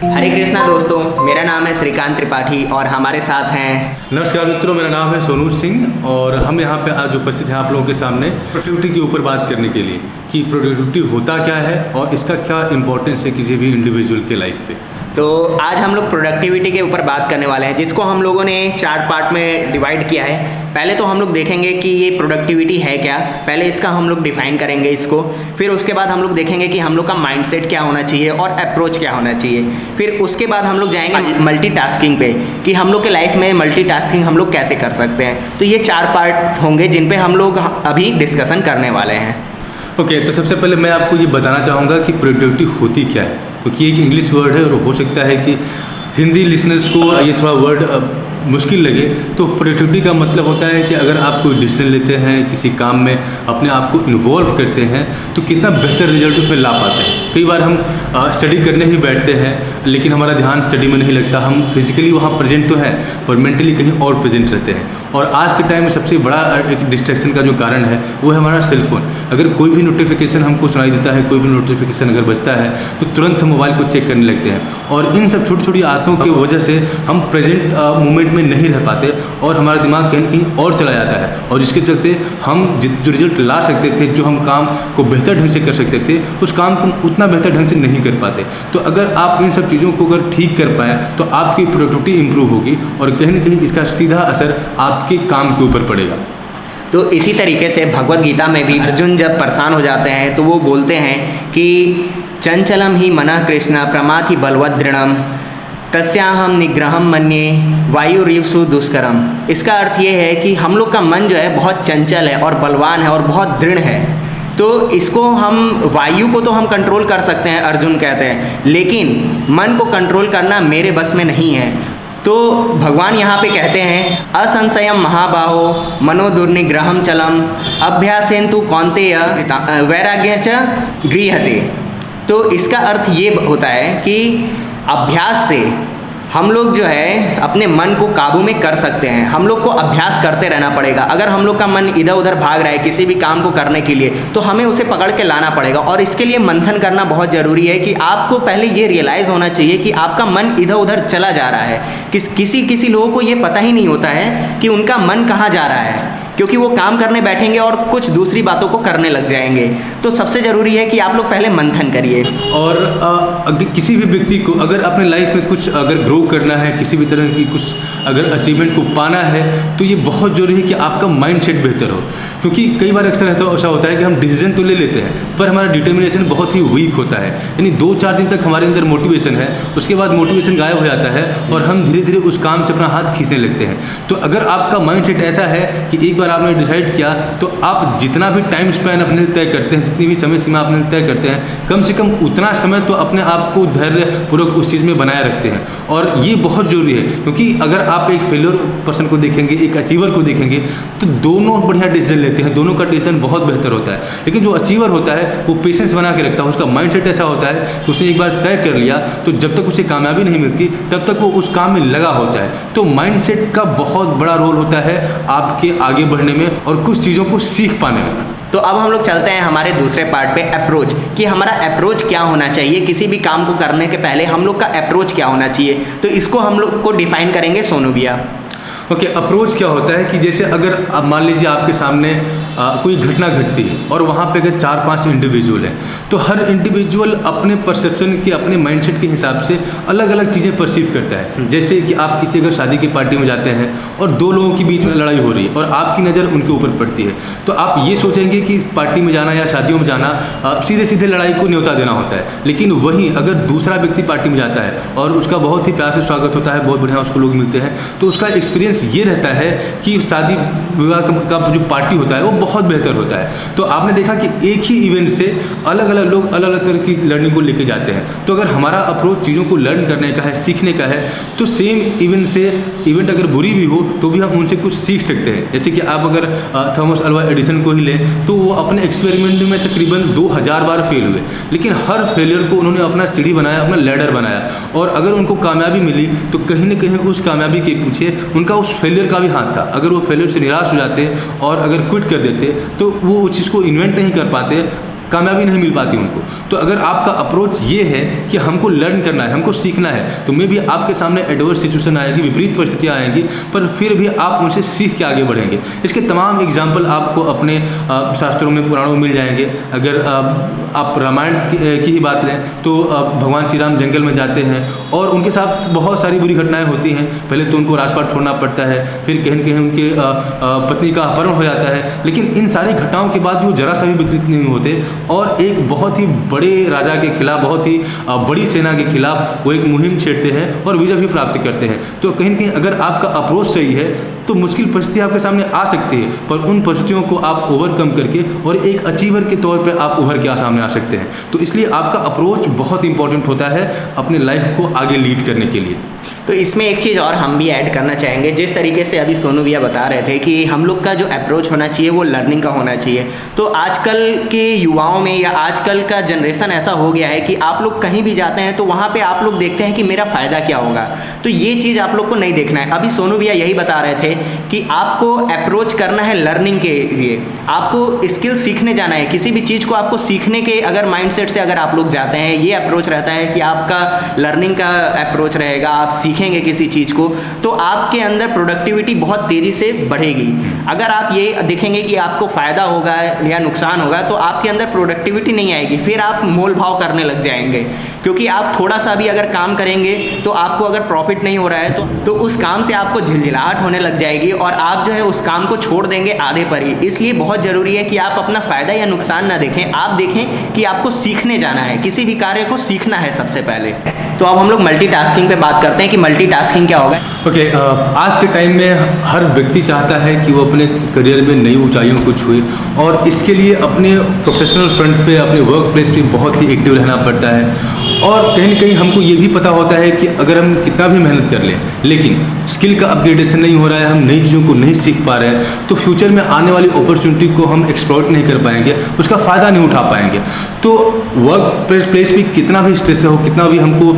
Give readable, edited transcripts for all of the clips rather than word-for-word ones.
हरे कृष्णा दोस्तों, मेरा नाम है श्रीकांत त्रिपाठी और हमारे साथ हैं। नमस्कार मित्रों, मेरा नाम है सोनू सिंह और हम यहाँ पे आज उपस्थित हैं आप लोगों के सामने प्रोडक्टिविटी के ऊपर बात करने के लिए कि प्रोडक्टिविटी होता क्या है और इसका क्या इंपॉर्टेंस है किसी भी इंडिविजुअल के लाइफ पे। तो आज हम लोग प्रोडक्टिविटी के ऊपर बात करने वाले हैं, जिसको हम लोगों ने 4 पार्ट में डिवाइड किया है। पहले तो हम लोग देखेंगे कि ये प्रोडक्टिविटी है क्या, पहले इसका हम लोग डिफाइन करेंगे इसको। फिर उसके बाद हम लोग देखेंगे कि हम लोग का माइंडसेट क्या होना चाहिए और अप्रोच क्या होना चाहिए। फिर उसके बाद हम लोग जाएंगे मल्टीटास्किंग पे कि हम लोग के लाइफ में मल्टीटास्किंग हम लोग कैसे कर सकते हैं। तो ये 4 पार्ट होंगे जिन पे हम लोग अभी डिस्कशन करने वाले हैं। ओके, तो सबसे पहले मैं आपको ये बताना चाहूँगा कि प्रोडक्टिविटी होती क्या है, क्योंकि एक इंग्लिश वर्ड है और हो सकता है कि हिंदी लिसनर्स को ये थोड़ा वर्ड मुश्किल लगे। तो प्रोडक्टिविटी का मतलब होता है कि अगर आप कोई डिसीजन लेते हैं, किसी काम में अपने आप को इन्वॉल्व करते हैं तो कितना बेहतर रिजल्ट उसमें ला पाते हैं। कई बार हम स्टडी करने ही बैठते हैं लेकिन हमारा ध्यान स्टडी में नहीं लगता। हम फिजिकली वहाँ प्रेजेंट तो हैं पर मेंटली कहीं और प्रेजेंट रहते हैं। और आज के टाइम में सबसे बड़ा एक डिस्ट्रैक्शन का जो कारण है वो है हमारा सेलफोन। अगर कोई भी नोटिफिकेशन हमको सुनाई देता है, कोई भी नोटिफिकेशन अगर बजता है तो तुरंत हम मोबाइल को चेक करने लगते हैं। और इन सब छोटी छोटी आदतों की वजह से हम प्रेजेंट मोमेंट में नहीं रह पाते और हमारा दिमाग कहीं कहीं और चला जाता है, और जिसके चलते हम जो रिजल्ट ला सकते थे, जो हम काम को बेहतर ढंग से कर सकते थे, उस काम को उतना बेहतर ढंग से नहीं कर पाते। तो अगर आप इन सब चीज़ों को अगर ठीक कर पाएँ तो आपकी प्रोडक्टिविटी इंप्रूव होगी और कहीं न कहीं इसका सीधा असर आपके काम के ऊपर पड़ेगा। तो इसी तरीके से भगवत गीता में भी अर्जुन जब परेशान हो जाते हैं तो वो बोलते हैं कि चंचलम ही मनः कृष्ण प्रमाथि बलवत् दृढ़म तस्याहम निग्रहम मन्ये वायुरीवसु दुष्करम। इसका अर्थ ये है कि हम लोग का मन जो है बहुत चंचल है और बलवान है और बहुत दृढ़ है। तो इसको हम वायु को तो हम कंट्रोल कर सकते हैं, अर्जुन कहते हैं, लेकिन मन को कंट्रोल करना मेरे बस में नहीं है। तो भगवान यहाँ पे कहते हैं असंशयम महाबाहो मनोदुर्निग्रहम चलम अभ्यासेन तु कौन्तेय वैराग्य च गृह्यते। तो इसका अर्थ ये होता है कि अभ्यास से हम लोग जो है अपने मन को काबू में कर सकते हैं। हम लोग को अभ्यास करते रहना पड़ेगा। अगर हम लोग का मन इधर उधर भाग रहा है किसी भी काम को करने के लिए तो हमें उसे पकड़ के लाना पड़ेगा, और इसके लिए मंथन करना बहुत ज़रूरी है कि आपको पहले ये रियलाइज़ होना चाहिए कि आपका मन इधर उधर चला जा रहा है। किसी लोगों को ये पता ही नहीं होता है कि उनका मन कहाँ जा रहा है, क्योंकि वो काम करने बैठेंगे और कुछ दूसरी बातों को करने लग जाएंगे। तो सबसे ज़रूरी है कि आप लोग पहले मंथन करिए। और किसी भी व्यक्ति को अगर अपने लाइफ में कुछ अगर ग्रो करना है, किसी भी तरह की कुछ अगर अचीवमेंट को पाना है, तो ये बहुत ज़रूरी है कि आपका माइंडसेट बेहतर हो। क्योंकि कई बार अक्सर ऐसा होता है कि हम डिसीजन तो ले लेते हैं पर हमारा डिटर्मिनेशन बहुत ही वीक होता है। यानी 2-4 दिन तक हमारे अंदर मोटिवेशन है, उसके बाद मोटिवेशन गायब हो जाता है और हम धीरे धीरे उस काम से अपना हाथ खींचने लगते हैं। तो अगर आपका माइंडसेट ऐसा है कि एक बार आपने डिसाइड किया तो आप जितना भी टाइम स्पैन अपने तय करते हैं, जितनी भी समय सीमा अपने तय करते हैं, कम से कम उतना समय तो अपने आप को धैर्यपूर्वक उस चीज़ में बनाए रखते हैं। और ये बहुत ज़रूरी है, क्योंकि अगर आप एक फेलियर पर्सन को देखेंगे, एक अचीवर को देखेंगे, तो दोनों बढ़िया डिसीजन लेते हैं, दोनों का डिसीजन बहुत बेहतर होता है। लेकिन जो अचीवर होता है वो पेशेंस बना के रखता है, उसका माइंडसेट ऐसा होता है कि उसने एक बार तय कर लिया तो जब तक उसे कामयाबी नहीं मिलती तब तक वो उस काम में लगा होता है। तो माइंडसेट का बहुत बड़ा रोल होता है आपके आगे बढ़ने में और कुछ चीज़ों को सीख पाने में। तो अब हम लोग चलते हैं हमारे दूसरे पार्ट पे, अप्रोच, कि हमारा अप्रोच क्या होना चाहिए। किसी भी काम को करने के पहले हम लोग का अप्रोच क्या होना चाहिए, तो इसको हम लोग को डिफाइन करेंगे सोनू भैया। ओके, अप्रोच क्या होता है कि जैसे अगर आप मान लीजिए आपके सामने कोई घटना घटती है और वहाँ पे अगर 4-5 इंडिविजुअल हैं तो हर इंडिविजुअल अपने परसेप्शन के, अपने माइंडसेट के हिसाब से अलग अलग चीज़ें परसीव करता है। जैसे कि आप किसी अगर शादी की पार्टी में जाते हैं और 2 लोगों के बीच में लड़ाई हो रही है और आपकी नज़र उनके ऊपर पड़ती है, तो आप ये सोचेंगे कि इस पार्टी में जाना या शादियों में जाना सीधे सीधे लड़ाई को न्योता देना होता है। लेकिन वहीं अगर दूसरा व्यक्ति पार्टी में जाता है और उसका बहुत ही प्यार से स्वागत होता है, बहुत बढ़िया उसको लोग मिलते हैं, तो उसका एक्सपीरियंस ये रहता है कि शादी विवाह का जो पार्टी होता है वो बहुत बेहतर होता है। तो आपने देखा कि एक ही इवेंट से अलग अलग लोग अलग अलग तरह की लर्निंग को लेके जाते हैं। तो अगर हमारा अप्रोच चीज़ों को लर्न करने का है, सीखने का है, तो सेम इवेंट से इवेंट अगर बुरी भी हो तो भी हम उनसे कुछ सीख सकते हैं। जैसे कि आप अगर थॉमस अल्वा एडिसन को ही लें तो वो अपने एक्सपेरिमेंट में तकरीबन 2000 बार फेल हुए, लेकिन हर फेलियर को उन्होंने अपना सीढ़ी बनाया, अपना लैडर बनाया, और अगर उनको कामयाबी मिली तो कहीं ना कहीं उस कामयाबी के पीछे उनका उस फेलियर का भी हाथ था। अगर वो फेलियर से निराश हो जाते और अगर क्विट कर देते तो वो उस चीज़ को इन्वेंट नहीं कर पाते, कामयाबी नहीं मिल पाती उनको। तो अगर आपका अप्रोच ये है कि हमको लर्न करना है, हमको सीखना है, तो मे भी आपके सामने एडवर्स सिचुएशन आएगी, विपरीत परिस्थितियाँ आएंगी, पर फिर भी आप उनसे सीख के आगे बढ़ेंगे। इसके तमाम एग्जाम्पल आपको अपने शास्त्रों में, पुराणों में मिल जाएंगे। अगर आप रामायण की ही बात लें तो भगवान श्री राम जंगल में जाते हैं और उनके साथ बहुत सारी बुरी घटनाएं होती हैं। पहले तो उनको राजपाट छोड़ना पड़ता है, फिर कहीं न कहीं उनके पत्नी का अपहरण हो जाता है, लेकिन इन सारी घटनाओं के बाद वो जरा सा भी विचलित नहीं होते और एक बहुत ही बड़े राजा के खिलाफ, बहुत ही बड़ी सेना के खिलाफ वो एक मुहिम छेड़ते हैं और विजय भी प्राप्त करते हैं। तो कहीं न कहीं अगर आपका अप्रोच सही है तो मुश्किल परिस्थिति आपके सामने आ सकती है, पर उन परिस्थितियों को आप ओवरकम करके और एक अचीवर के तौर पे आप उभर के सामने आ सकते हैं। तो इसलिए आपका अप्रोच बहुत इंपॉर्टेंट होता है अपने लाइफ को आगे लीड करने के लिए। तो इसमें एक चीज़ और हम भी ऐड करना चाहेंगे, जिस तरीके से अभी सोनू भैया बता रहे थे कि हम लोग का जो अप्रोच होना चाहिए वो लर्निंग का होना चाहिए। तो आजकल के युवाओं में या आजकल का जनरेशन ऐसा हो गया है कि आप लोग कहीं भी जाते हैं तो वहाँ पे आप लोग देखते हैं कि मेरा फ़ायदा क्या होगा। तो ये चीज़ आप लोग को नहीं देखना है। अभी सोनू भैया यही बता रहे थे कि आपको अप्रोच करना है लर्निंग के लिए, आपको स्किल सीखने जाना है। किसी भी चीज़ को आपको सीखने के अगर माइंडसेट से अगर आप लोग जाते हैं, ये अप्रोच रहता है कि आपका लर्निंग का अप्रोच रहेगा, आप सीखेंगे किसी चीज़ को, तो आपके अंदर प्रोडक्टिविटी बहुत तेज़ी से बढ़ेगी। अगर आप ये देखेंगे कि आपको फ़ायदा होगा या नुकसान होगा तो आपके अंदर प्रोडक्टिविटी नहीं आएगी, फिर आप मोल भाव करने लग जाएंगे। क्योंकि आप थोड़ा सा भी अगर काम करेंगे तो आपको अगर प्रॉफिट नहीं हो रहा है तो उस काम से आपको झिलझिलाहट होने लग जाएगी और आप जो है उस काम को छोड़ देंगे आधे पर ही। इसलिए बहुत ज़रूरी है कि आप अपना फ़ायदा या नुकसान ना देखें, आप देखें कि आपको सीखने जाना है, किसी भी कार्य को सीखना है सबसे पहले। तो अब हम लोग मल्टीटास्किंग पे बात करते हैं कि मल्टीटास्किंग क्या होगा। ओके, आज के टाइम में हर व्यक्ति चाहता है कि वो अपने करियर में नई ऊंचाइयों को छुए और इसके लिए अपने प्रोफेशनल फ्रंट पे, अपने वर्क प्लेस पे बहुत ही एक्टिव रहना पड़ता है। और कहीं न कहीं हमको ये भी पता होता है कि अगर हम कितना भी मेहनत कर लें लेकिन स्किल का अपग्रेडेशन नहीं हो रहा है, हम नई चीज़ों को नहीं सीख पा रहे हैं, तो फ्यूचर में आने वाली अपॉर्चुनिटी को हम एक्सप्लॉइट नहीं कर पाएंगे, उसका फ़ायदा नहीं उठा पाएंगे। तो वर्क प्लेस भी कितना भी स्ट्रेस हो, कितना भी हमको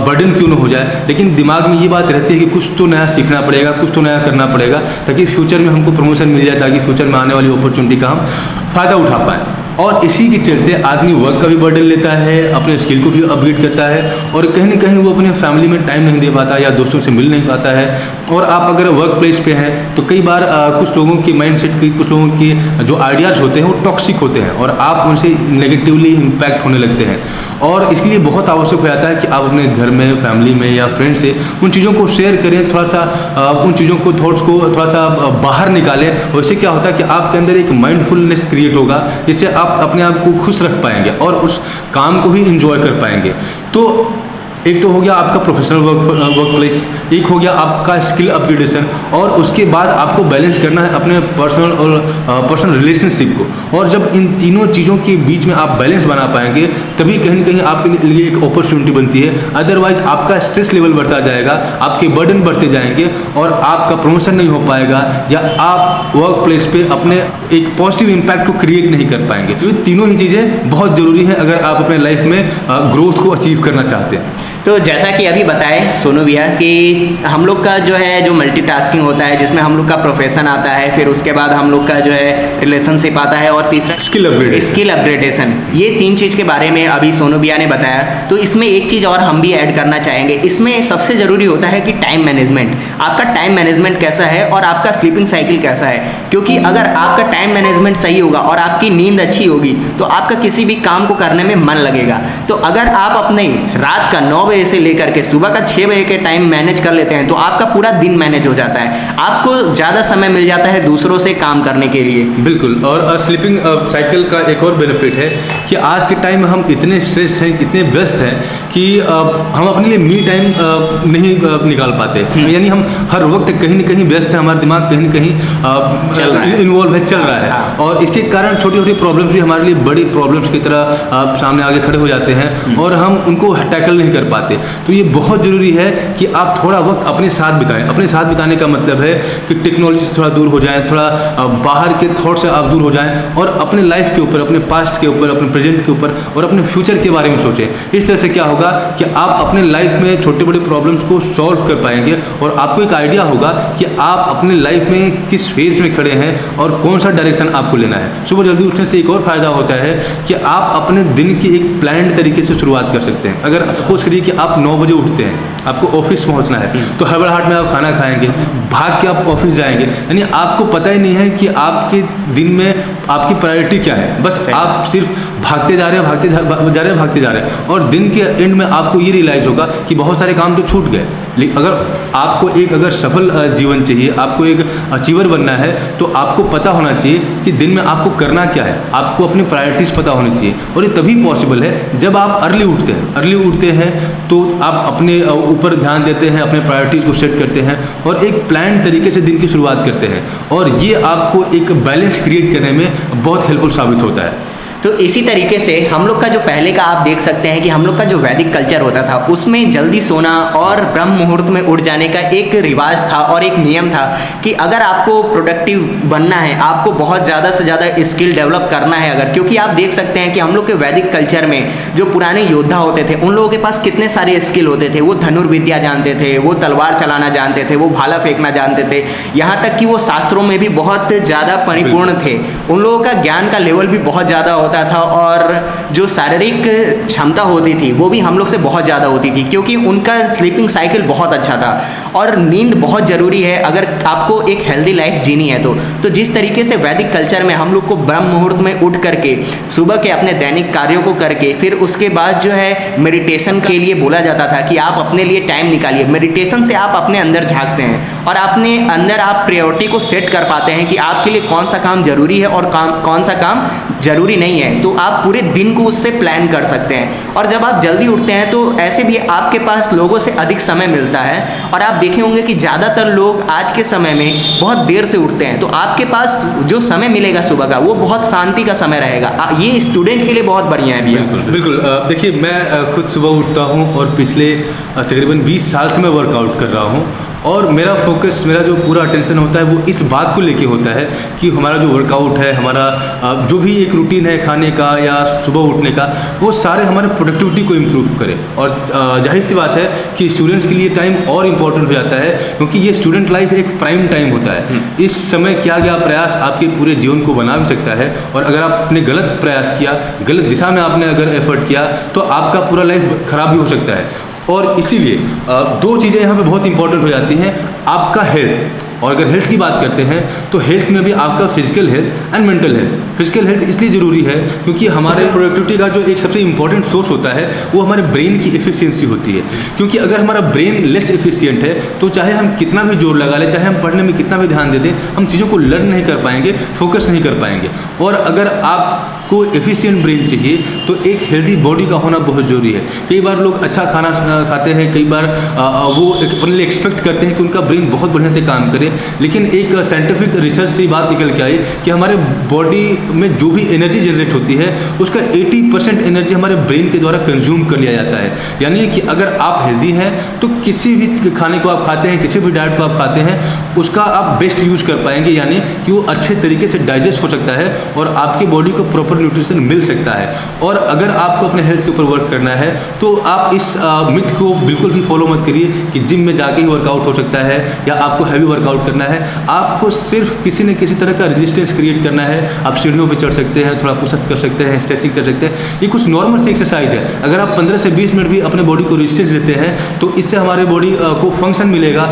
बर्डन क्यों न हो जाए, लेकिन दिमाग में ये बात रहती है कि कुछ तो नया सीखना पड़ेगा, कुछ तो नया करना पड़ेगा, ताकि फ्यूचर में हमको प्रमोशन मिल जाए, ताकि फ्यूचर में आने वाली अपॉर्चुनिटी का हम फ़ायदा उठा पाएँ। और इसी के चलते आदमी वर्क का भी बर्डन लेता है, अपने स्किल को भी अपग्रेड करता है और कहीं न कहीं वो अपने फैमिली में टाइम नहीं दे पाता या दोस्तों से मिल नहीं पाता है। और आप अगर वर्क प्लेस पे हैं तो कई बार कुछ लोगों के माइंडसेट की, कुछ लोगों के जो आइडियाज़ होते हैं वो टॉक्सिक होते हैं और आप उनसे नेगेटिवली इम्पैक्ट होने लगते हैं। और इसके लिए बहुत आवश्यक हो जाता है कि आप अपने घर में, फैमिली में या फ्रेंड से उन चीज़ों को शेयर करें, थोड़ा सा उन चीज़ों को, थॉट्स को थोड़ा सा बाहर निकालें। और इससे क्या होता है कि आपके अंदर एक माइंडफुलनेस क्रिएट होगा, जिससे आप अपने आप को खुश रख पाएंगे और उस काम को भी इंजॉय कर पाएंगे। तो एक तो हो गया आपका प्रोफेशनल वर्क प्लेस, एक हो गया आपका स्किल अपग्रेडेशन, और उसके बाद आपको बैलेंस करना है अपने पर्सनल रिलेशनशिप को। और जब इन तीनों चीज़ों के बीच में आप बैलेंस बना पाएंगे तभी कहीं न कहीं आपके लिए एक अपॉर्चुनिटी बनती है। अदरवाइज आपका स्ट्रेस लेवल बढ़ता जाएगा, आपके बर्डन बढ़ते जाएंगे और आपका प्रमोशन नहीं हो पाएगा या आप वर्क प्लेस पे अपने एक पॉजिटिव इम्पैक्ट को क्रिएट नहीं कर पाएंगे। तो ये तीनों ही चीज़ें बहुत ज़रूरी हैं अगर आप अपने लाइफ में ग्रोथ को अचीव करना चाहते हैं। तो जैसा कि अभी बताए सोनू भैया कि हम लोग का जो है जो मल्टीटास्किंग होता है, जिसमें हम लोग का प्रोफेशन आता है, फिर उसके बाद हम लोग का जो है रिलेशनशिप आता है और तीसरा स्किल अपग्रेडेशन। ये तीन चीज़ के बारे में अभी सोनू भैया ने बताया। तो इसमें एक चीज़ और हम भी ऐड करना चाहेंगे, इसमें सबसे ज़रूरी होता है कि टाइम मैनेजमेंट। आपका टाइम मैनेजमेंट कैसा है और आपका स्लीपिंग साइकिल कैसा है, क्योंकि अगर आपका टाइम मैनेजमेंट सही होगा और आपकी नींद अच्छी होगी तो आपका किसी भी काम को करने में मन लगेगा। तो अगर आप अपने रात का 9 बजे से लेकर के सुबह का 6 बजे के टाइम मैनेज कर लेते हैं तो आपका पूरा दिन मैनेज हो जाता है, आपको ज़्यादा समय मिल जाता है दूसरों से काम करने के लिए। बिल्कुल। और स्लीपिंग साइकिल का एक और बेनिफिट है कि आज के टाइम में हम इतने स्ट्रेस्ड हैं, इतने व्यस्त हैं कि हम अपने लिए मी टाइम नहीं निकाल पाते। यानी हम हर वक्त कहीं न कहीं व्यस्त हैं, हमारा दिमाग कहीं न कहीं इन्वॉल्व है, चल रहा है। और इसके कारण छोटी छोटी प्रॉब्लम्स भी हमारे लिए बड़ी प्रॉब्लम्स की तरह सामने आगे खड़े हो जाते हैं और हम उनको टैकल नहीं कर पाते। पाते। तो ये बहुत ज़रूरी है कि आप थोड़ा वक्त अपने साथ बिताएं। अपने साथ बिताने का मतलब है कि टेक्नोलॉजी से थोड़ा दूर हो जाएं, थोड़ा बाहर के थॉट से आप दूर हो जाएं और अपने लाइफ के ऊपर, अपने पास्ट के ऊपर, अपने प्रेजेंट के ऊपर और अपने फ्यूचर के बारे में सोचें। इस तरह से क्या होगा कि आप अपने लाइफ में छोटे बड़े प्रॉब्लम्स को सॉल्व कर पाएंगे और आपको एक आइडिया होगा कि आप अपने लाइफ में किस फेज में खड़े हैं और कौन सा डायरेक्शन आपको लेना है। सुबह जल्दी उठने से एक और फायदा होता है कि आप अपने दिन की एक प्लान्ड तरीके से शुरुआत कर सकते हैं। अगर सपोज करिए कि आप 9 बजे उठते हैं, आपको ऑफिस पहुंचना है, तो हड़बड़ाहट में आप खाना खाएंगे, भाग के आप ऑफिस जाएंगे, यानी आपको पता ही नहीं है कि आपके दिन में आपकी प्रायोरिटी क्या है। बस आप सिर्फ भागते जा रहे हैं, भागते जा रहे हैं और दिन के एंड में आपको ये रियलाइज़ होगा कि बहुत सारे काम तो छूट गए। लेकिन अगर आपको अगर सफल जीवन चाहिए, आपको एक अचीवर बनना है, तो आपको पता होना चाहिए कि दिन में आपको करना क्या है, आपको अपनी प्रायोरिटीज़ पता होनी चाहिए। और ये तभी पॉसिबल है जब आप अर्ली उठते हैं तो आप अपने ऊपर ध्यान देते हैं, अपने प्रायोरिटीज़ को सेट करते हैं और एक प्लान तरीके से दिन की शुरुआत करते हैं और ये आपको एक बैलेंस क्रिएट करने में बहुत हेल्पफुल साबित होता है। तो इसी तरीके से हम लोग का जो पहले का आप देख सकते हैं कि हम लोग का जो वैदिक कल्चर होता था उसमें जल्दी सोना और ब्रह्म मुहूर्त में उठ जाने का एक रिवाज था और एक नियम था कि अगर आपको प्रोडक्टिव बनना है, आपको बहुत ज़्यादा से ज़्यादा स्किल डेवलप करना है अगर, क्योंकि आप देख सकते हैं कि हम लोग के वैदिक कल्चर में जो पुराने योद्धा होते थे उन लोगों के पास कितने सारे स्किल होते थे। वो धनुर्विद्या जानते थे, वो तलवार चलाना जानते थे, वो भाला फेंकना जानते थे, यहाँ तक कि वो शास्त्रों में भी बहुत ज़्यादा परिपूर्ण थे। उन लोगों का ज्ञान का लेवल भी बहुत ज़्यादा होता था और जो शारीरिक क्षमता होती थी वो भी हम लोग से बहुत ज़्यादा होती थी, क्योंकि उनका स्लीपिंग साइकिल बहुत अच्छा था। और नींद बहुत ज़रूरी है अगर आपको एक हेल्दी लाइफ जीनी है तो जिस तरीके से वैदिक कल्चर में हम लोग को ब्रह्म मुहूर्त में उठ करके सुबह के अपने दैनिक कार्यों को करके फिर उसके बाद जो है मेडिटेशन के लिए बोला जाता था कि आप अपने लिए टाइम निकालिए। मेडिटेशन से आप अपने अंदर झांकते हैं और अपने अंदर आप प्रायोरिटी को सेट कर पाते हैं कि आपके लिए कौन सा काम जरूरी है और कौन सा काम जरूरी नहीं है। तो आप पूरे दिन को उससे प्लान कर सकते हैं। और जब आप जल्दी उठते हैं तो ऐसे भी आपके पास लोगों से अधिक समय मिलता है और आप देखे होंगे कि ज़्यादातर लोग आज के समय में बहुत देर से उठते हैं। तो आपके पास जो समय मिलेगा सुबह का वो बहुत शांति का समय रहेगा। ये स्टूडेंट के लिए बहुत बढ़िया है भैया। बिल्कुल। देखिए, मैं खुद सुबह उठता हूँ और पिछले तकरीबन 20 साल से मैं वर्कआउट कर रहा हूँ और मेरा फोकस, मेरा जो पूरा अटेंशन होता है वो इस बात को लेके होता है कि हमारा जो वर्कआउट है, हमारा जो भी एक रूटीन है खाने का या सुबह उठने का, वो सारे हमारे प्रोडक्टिविटी को इम्प्रूव करे। और जाहिर सी बात है कि स्टूडेंट्स के लिए टाइम और इम्पोर्टेंट हो जाता है, क्योंकि ये स्टूडेंट लाइफ एक प्राइम टाइम होता है। इस समय किया गया प्रयास आपके पूरे जीवन को बना भी सकता है और अगर आपने गलत प्रयास किया, गलत दिशा में आपने अगर एफर्ट किया तो आपका पूरा लाइफ खराब भी हो सकता है। और इसीलिए 2 चीज़ें यहाँ पे बहुत इंपॉर्टेंट हो जाती हैं, आपका हेल्थ। और अगर हेल्थ की बात करते हैं तो हेल्थ में भी आपका physical health and mental health. Physical health इसलिए ज़रूरी है क्योंकि हमारे प्रोडक्टिविटी का जो एक सबसे इंपॉर्टेंट सोर्स होता है वो हमारे ब्रेन की एफिशिएंसी होती है। क्योंकि अगर हमारा ब्रेन लेस एफिशिएंट है तो चाहे हम कितना भी जोर लगा लें, चाहे हम पढ़ने में कितना भी ध्यान दे दें, हम चीज़ों को लर्न नहीं कर पाएंगे, फोकस नहीं कर पाएंगे। और अगर आपको एफिशिएंट ब्रेन चाहिए तो एक हेल्दी बॉडी का होना बहुत ज़रूरी है। कई बार लोग अच्छा खाना खाते हैं, कई बार वो अपने लिए एक्सपेक्ट करते हैं कि उनका ब्रेन बहुत बढ़िया से काम करे, लेकिन एक साइंटिफिक रिसर्च से बात निकल के आई कि हमारे बॉडी में जो भी एनर्जी जनरेट होती है उसका 80% एनर्जी हमारे ब्रेन के द्वारा कंज्यूम कर लिया जाता है। यानी कि अगर आप हेल्दी हैं तो किसी भी खाने को आप खाते हैं, किसी भी डाइट को आप खाते हैं, उसका आप बेस्ट यूज़ कर पाएंगे, यानी कि वो अच्छे तरीके से डाइजेस्ट हो सकता है और आपकी बॉडी को प्रॉपर न्यूट्रिशन मिल सकता है। और अगर आपको अपने हेल्थ के ऊपर वर्क करना है तो आप इस मिथ को बिल्कुल भी फॉलो मत करिए कि जिम में जाके ही वर्कआउट हो सकता है या आपको हैवी वर्कआउट करना है। आपको सिर्फ किसी न किसी तरह का रेजिस्टेंस क्रिएट करना है। आप सीढ़ियों पे चढ़ सकते हैं, थोड़ा पुशअप कर सकते हैं, स्ट्रेचिंग कर सकते हैं, ये कुछ नॉर्मल सी एक्सरसाइज है। अगर आप 15 से 20 मिनट भी अपने बॉडी को रेजिस्टेंस देते हैं तो इससे हमारे बॉडी को फंक्शन मिलेगा,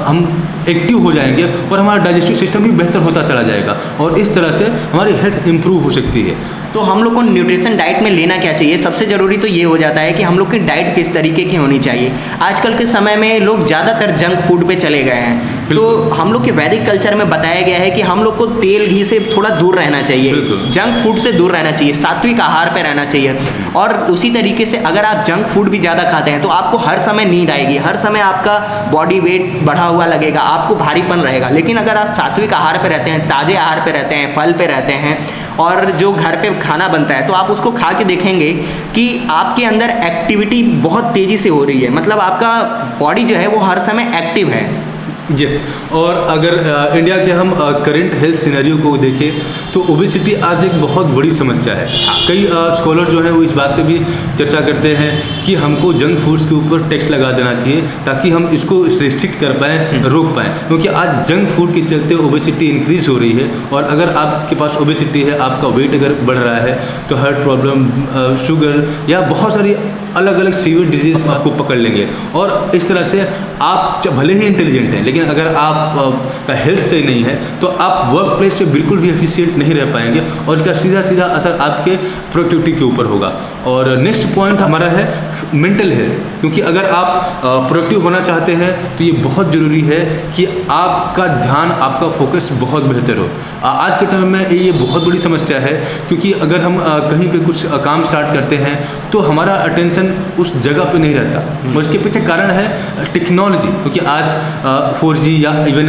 हम एक्टिव हो जाएंगे और हमारा डाइजेस्टिव सिस्टम भी बेहतर होता चला जाएगा और इस तरह से हमारी हेल्थ इंप्रूव हो सकती है। तो हम लोग को न्यूट्रिशन डाइट में लेना क्या चाहिए? सबसे ज़रूरी तो ये हो जाता है कि हम लोग की डाइट किस तरीके की होनी चाहिए। आजकल के समय में लोग ज़्यादातर जंक फूड पे चले गए हैं। तो हम लोग के वैदिक कल्चर में बताया गया है कि हम लोग को तेल घी से थोड़ा दूर रहना चाहिए, जंक फूड से दूर रहना चाहिए, सात्विक आहार पे रहना चाहिए। और उसी तरीके से अगर आप जंक फूड भी ज़्यादा खाते हैं तो आपको हर समय नींद आएगी, हर समय आपका बॉडी वेट बढ़ा हुआ लगेगा, आपको भारीपन रहेगा। लेकिन अगर आप सात्विक आहार पे रहते हैं, ताज़े आहार पे रहते हैं, फल पे रहते हैं और जो घर पे खाना बनता है, तो आप उसको खा के देखेंगे कि आपके अंदर एक्टिविटी बहुत तेज़ी से हो रही है, मतलब आपका बॉडी जो है वो हर समय एक्टिव है। यस और अगर इंडिया के हम करंट हेल्थ सिनेरियो को देखें तो ओबेसिटी आज एक बहुत बड़ी समस्या है। कई स्कॉलर जो हैं वो इस बात पे भी चर्चा करते हैं कि हमको जंक फूड्स के ऊपर टैक्स लगा देना चाहिए ताकि हम इसको रिस्ट्रिक्ट कर पाएँ, रोक पाएँ, क्योंकि आज जंक फूड के चलते ओबेसिटी इंक्रीज़ हो रही है। और अगर आपके पास ओबेसिटी है, आपका वेट अगर बढ़ रहा है तो हार्ट प्रॉब्लम, शुगर या बहुत सारी अलग अलग सीवियर डिजीज़ आपको पकड़ लेंगे। और इस तरह से आप भले ही इंटेलिजेंट हैं लेकिन अगर आप का हेल्थ सही नहीं है तो आप वर्क प्लेस पे बिल्कुल भी एफिशिएंट नहीं रह पाएंगे और इसका सीधा सीधा असर आपके प्रोडक्टिविटी के ऊपर होगा। और नेक्स्ट पॉइंट हमारा है मेंटल हेल्थ, क्योंकि अगर आप प्रोडक्टिव होना चाहते हैं तो ये बहुत ज़रूरी है कि आपका ध्यान, आपका फोकस बहुत बेहतर हो। आज के टाइम में ये बहुत बड़ी समस्या है, क्योंकि अगर हम कहीं पे कुछ काम स्टार्ट करते हैं तो हमारा अटेंशन उस जगह पे नहीं रहता। और इसके पीछे कारण है टेक्नोलॉजी, क्योंकि आज 4G या इवन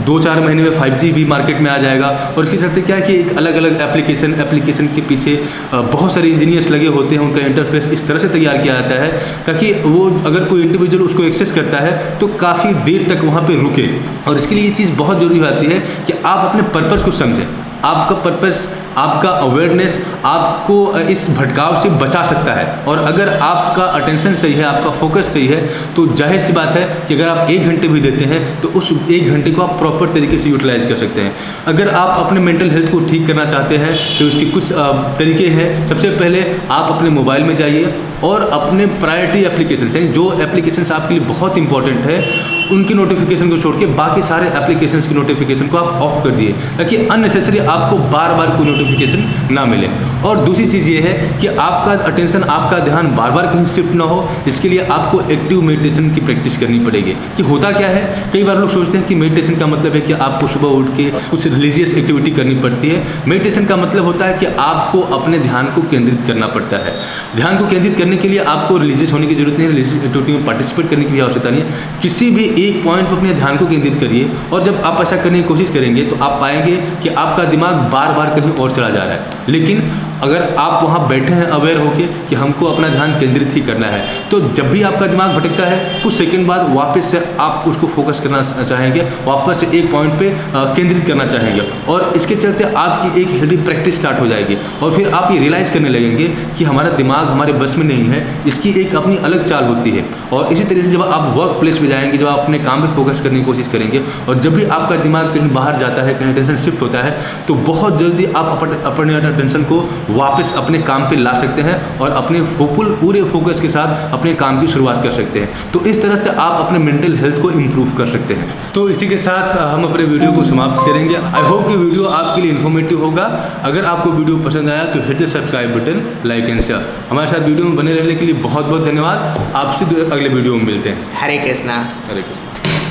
2-4 महीने में 5G भी मार्केट में आ जाएगा। और इसके चलते क्या है कि एक अलग अलग एप्लीकेशन के पीछे बहुत सारे इंजीनियर्स लगे होते हैं, उनका इंटरफेस इस तरह से तैयार किया जाता है ताकि वो अगर कोई इंडिविजुअल उसको एक्सेस करता है तो काफ़ी देर तक वहाँ पे रुके। और इसके लिए ये चीज़ बहुत ज़रूरी होती है कि आप अपने पर्पज़ को समझें। आपका पर्पस, आपका अवेयरनेस आपको इस भटकाव से बचा सकता है। और अगर आपका अटेंशन सही है, आपका फोकस सही है, तो जाहिर सी बात है कि अगर आप 1 घंटे भी देते हैं तो उस 1 घंटे को आप प्रॉपर तरीके से यूटिलाइज कर सकते हैं। अगर आप अपने मेंटल हेल्थ को ठीक करना चाहते हैं तो इसके कुछ तरीके हैं। सबसे पहले आप अपने मोबाइल में जाइए और अपने प्रायोरिटी एप्लीकेशन, यानी जो एप्लीकेशंस आपके लिए बहुत इंपॉर्टेंट है उनकी नोटिफिकेशन को छोड़ के बाकी सारे एप्लीकेशंस की नोटिफिकेशन को आप ऑफ कर दिए ताकि अननेसेसरी आपको बार बार कोई नोटिफिकेशन ना मिले। और दूसरी चीज़ ये है कि आपका अटेंशन, आपका ध्यान बार बार कहीं शिफ्ट ना हो, इसके लिए आपको एक्टिव मेडिटेशन की प्रैक्टिस करनी पड़ेगी। कि होता क्या है, कई बार लोग सोचते हैं कि मेडिटेशन का मतलब है कि आपको सुबह उठ के कुछ रिलीजियस एक्टिविटी करनी पड़ती है। मेडिटेशन का मतलब होता है कि आपको अपने ध्यान को केंद्रित करना पड़ता है। ध्यान को केंद्रित करने के लिए आपको रिलीजियस होने की जरूरत नहीं है, रिलीजियस एक्टिविटी में पार्टिसिपेट करने की भी आवश्यकता नहीं है। किसी भी एक पॉइंट पर अपने ध्यान को केंद्रित करिए और जब आप ऐसा करने की कोशिश करेंगे तो आप पाएंगे कि आपका दिमाग बार बार कहीं और चला जा रहा है। लेकिन अगर आप वहाँ बैठे हैं अवेयर होके कि हमको अपना ध्यान केंद्रित ही करना है, तो जब भी आपका दिमाग भटकता है कुछ सेकंड बाद वापस से आप उसको फोकस करना चाहेंगे, वापस से एक पॉइंट पे केंद्रित करना चाहेंगे। और इसके चलते आपकी एक हेल्दी प्रैक्टिस स्टार्ट हो जाएगी और फिर आप ये रियलाइज़ करने लगेंगे कि हमारा दिमाग हमारे बस में नहीं है, इसकी एक अपनी अलग चाल होती है। और इसी तरीके से जब आप वर्क प्लेस में जाएंगे, जब आप अपने काम पे फोकस करने की कोशिश करेंगे और जब भी आपका दिमाग कहीं बाहर जाता है, कहीं अटेंशन शिफ्ट होता है, तो बहुत जल्दी आप अपने अटेंशन को वापस अपने काम पे ला सकते हैं और अपने पूरे फोकस के साथ अपने काम की शुरुआत कर सकते हैं। तो इस तरह से आप अपने मेंटल हेल्थ को इम्प्रूव कर सकते हैं। तो इसी के साथ हम अपने वीडियो को समाप्त करेंगे। आई होप कि वीडियो आपके लिए इन्फॉर्मेटिव होगा। अगर आपको वीडियो पसंद आया तो hit the subscribe button, like and share. हमारे साथ वीडियो में बने रहने के लिए बहुत बहुत धन्यवाद। आपसे अगले वीडियो में मिलते हैं। हरे कृष्णा। हरे कृष्ण।